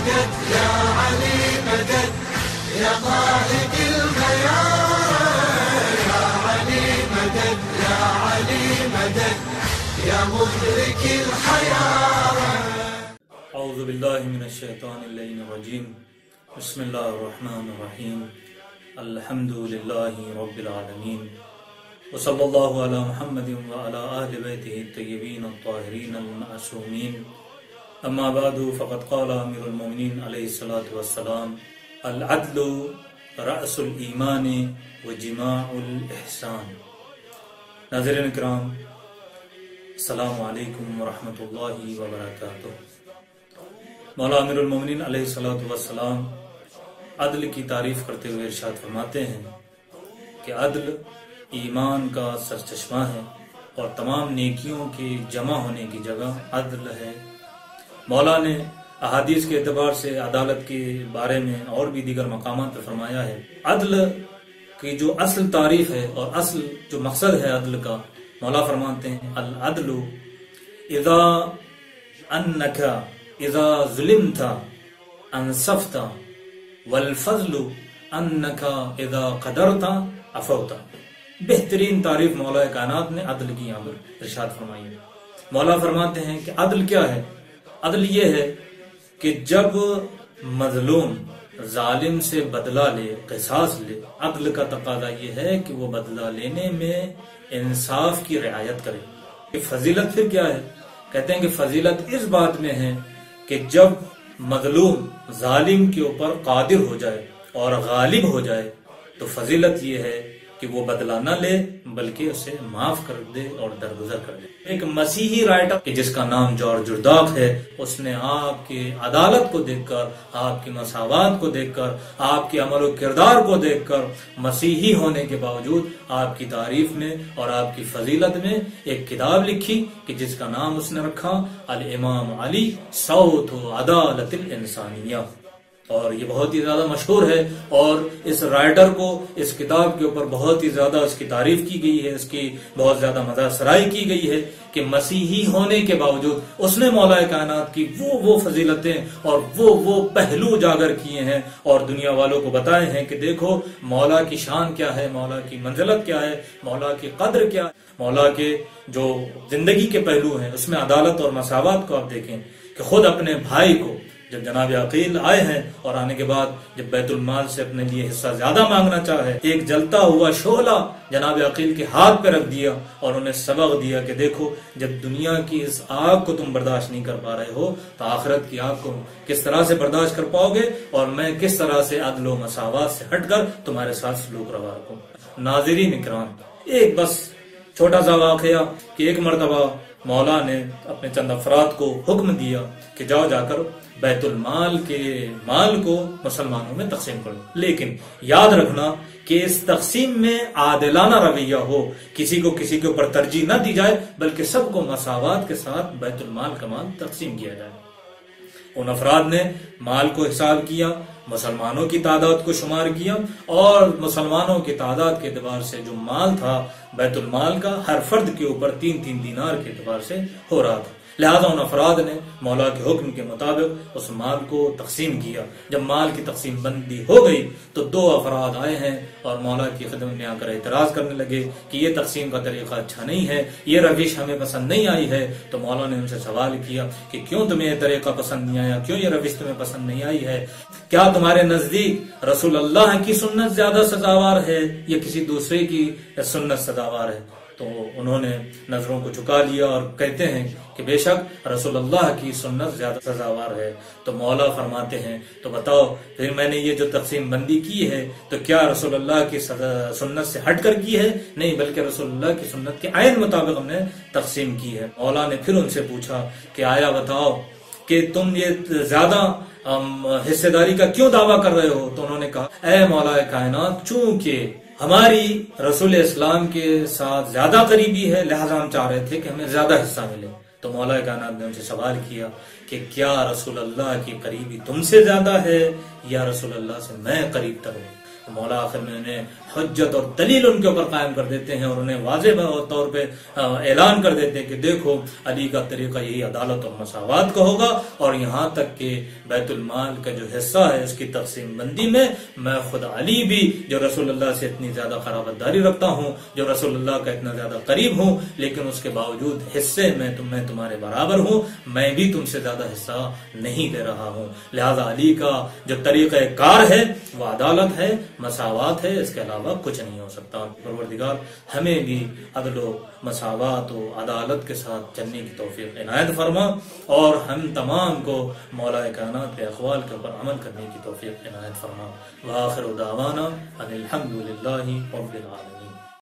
مدد يا علي مدد يا ضاحك الخيار يا علي مدد يا علي مدد يا مدرك الحيار. اعوذ باللہ من الشیطان اللعین الرجیم. بسم اللہ الرحمن الرحیم. الحمد للہ رب العالمین وصلی اللہ علی محمد وعلی اہل بیتہ الطیبین الطاہرین المعصومین. اما بعد فقد قال امیر المؤمنین علیہ الصلاۃ والسلام العدل رأس الایمان وجماع الاحسان. ناظرین کرام، السلام علیکم ورحمۃ اللہ وبرکاتہ. مولا امیر المومنین علیہ الصلوۃ والسلام عدل کی تعریف کرتے ہوئے ارشاد فرماتے ہیں کہ عدل ایمان کا سرچشمہ ہے اور تمام نیکیوں کی جمع ہونے کی جگہ عدل ہے. مولا نے احادیث کے اعتبار سے عدالت کے بارے میں اور بھی دیگر مقامات پر فرمایا ہے. عدل کی جو اصل تعریف ہے اور اصل جو مقصد ہے عدل کا، مولا فرماتے ہیں العدل اذا انک اذا ظلمت انصفت والفضل انک اذا قدرت عفوت. بہترین تعریف مولا کائنات نے عدل کی یہاں پر ارشاد فرمائی ہے. مولا فرماتے ہیں کہ عدل کیا ہے؟ عدل یہ ہے کہ جب مظلوم ظالم سے بدلہ لے، قصاص لے، عدل کا تقاضا یہ ہے کہ وہ بدلہ لینے میں انصاف کی رعایت کرے. فضیلت پھر کیا ہے؟ کہتے ہیں کہ فضیلت اس بات میں ہے کہ جب مظلوم ظالم کے اوپر قادر ہو جائے اور غالب ہو جائے تو فضیلت یہ ہے کہ وہ بدلہ نہ لے بلکہ اسے معاف کر دے اور درگزر کر دے. ایک مسیحی رائٹر جس کا نام جارج جرداق ہے، اس نے آپ کی عدالت کو دیکھ کر، آپ کی مساوات کو دیکھ کر، آپ کے عمل و کردار کو دیکھ کر، مسیحی ہونے کے باوجود آپ کی تعریف میں اور آپ کی فضیلت میں ایک کتاب لکھی کہ جس کا نام اس نے رکھا الامام علی صوت عدالت الانسانیہ. اور یہ بہت ہی زیادہ مشہور ہے اور اس رائٹر کو اس کتاب کے اوپر بہت ہی زیادہ اس کی تعریف کی گئی ہے، اس کی بہت زیادہ مدح سرائی کی گئی ہے کہ مسیحی ہونے کے باوجود اس نے مولا کائنات کی وہ فضیلتیں اور وہ پہلو اجاگر کیے ہیں اور دنیا والوں کو بتائے ہیں کہ دیکھو مولا کی شان کیا ہے، مولا کی منزلت کیا ہے، مولا کی قدر کیا ہے. مولا کے جو زندگی کے پہلو ہیں اس میں عدالت اور مساوات کو آپ دیکھیں کہ خود اپنے بھائی کو جب جناب عقیل آئے ہیں اور آنے کے بعد جب بیت المال سے اپنے لیے حصہ زیادہ مانگنا چاہے، ایک جلتا ہوا شعلہ جناب عقیل کے ہاتھ پہ رکھ دیا اور انہیں سبق دیا کہ دیکھو جب دنیا کی اس آگ کو تم برداشت نہیں کر پا رہے ہو تو آخرت کی آگ کو کس طرح سے برداشت کر پاؤ گے، اور میں کس طرح سے عدل و مساوات سے ہٹ کر تمہارے ساتھ سلوک روا رکھوں. ناظرین اکرام، ایک بس چھوٹا سا واقعہ کہ ایک مرتبہ مولا نے اپنے چند افراد کو حکم دیا کہ جاؤ جا کر بیت المال کے مال کو مسلمانوں میں تقسیم کرو، لیکن یاد رکھنا کہ اس تقسیم میں عادلانہ رویہ ہو، کسی کو کسی کے اوپر ترجیح نہ دی جائے بلکہ سب کو مساوات کے ساتھ بیت المال کا مال تقسیم کیا جائے. ان افراد نے مال کو حساب کیا، مسلمانوں کی تعداد کو شمار کیا اور مسلمانوں کی تعداد کے اعتبار سے جو مال تھا بیت المال کا ہر فرد کے اوپر 3 دینار کے اعتبار سے ہو رہا تھا. لہذا ان افراد نے مولا کے حکم کے مطابق اس مال کو تقسیم کیا. جب مال کی تقسیم بندی ہو گئی تو 2 افراد آئے ہیں اور مولا کی خدمت میں آ کر اعتراض کرنے لگے کہ یہ تقسیم کا طریقہ اچھا نہیں ہے، یہ روش ہمیں پسند نہیں آئی ہے. تو مولا نے ان سے سوال کیا کہ کیوں تمہیں یہ طریقہ پسند نہیں آیا، کیوں یہ روش تمہیں پسند نہیں آئی ہے؟ کیا تمہارے نزدیک رسول اللہ کی سنت زیادہ سزاوار ہے یا کسی دوسرے کی سنت سزاوار ہے؟ تو انہوں نے نظروں کو جھکا لیا اور کہتے ہیں کہ بے شک رسول اللہ کی سنت زیادہ سزاوار ہے. تو مولا فرماتے ہیں تو بتاؤ پھر میں نے یہ جو تقسیم بندی کی ہے تو کیا رسول اللہ کی سنت سے ہٹ کر کی ہے؟ نہیں، بلکہ رسول اللہ کی سنت کے عین مطابق ہم نے تقسیم کی ہے. مولا نے پھر ان سے پوچھا کہ آیا بتاؤ کہ تم یہ زیادہ حصے داری کا کیوں دعویٰ کر رہے ہو؟ تو انہوں نے کہا اے مولا کائنات، چونکہ ہماری رسول اسلام کے ساتھ زیادہ قریبی ہے لہذا ہم چاہ رہے تھے کہ ہمیں زیادہ حصہ ملے. تو مولا کائنات نے ان سے سوال کیا کہ کیا رسول اللہ کی قریبی تم سے زیادہ ہے یا رسول اللہ سے میں قریب تر ہوں؟ مولا آخر میں انہیں حجت اور دلیل ان کے اوپر قائم کر دیتے ہیں اور انہیں واضح طور پہ اعلان کر دیتے ہیں کہ دیکھو علی کا طریقہ یہی عدالت اور مساوات کا ہوگا، اور یہاں تک کہ بیت المال کا جو حصہ ہے اس کی تقسیم بندی میں خود علی بھی جو رسول اللہ سے اتنی زیادہ قرابت داری رکھتا ہوں، جو رسول اللہ کا اتنا زیادہ قریب ہوں، لیکن اس کے باوجود حصے میں تمہارے برابر ہوں، میں بھی تم سے زیادہ حصہ نہیں دے رہا ہوں۔ لہذا علی کا جو طریقہ کار ہے وہ عدالت ہے، مساوات ہے، اس کے علاوہ کچھ نہیں ہو سکتا۔ پروردگار ہمیں بھی عدل و مساوات و عدالت کے ساتھ چلنے کی توفیق عنایت فرما، اور ہم تمام کو مولا کائنات کے اقوال کے اوپر عمل کرنے کی توفیق عنایت فرما۔ وآخر دعوانا ان الحمد للہ رب العالمین۔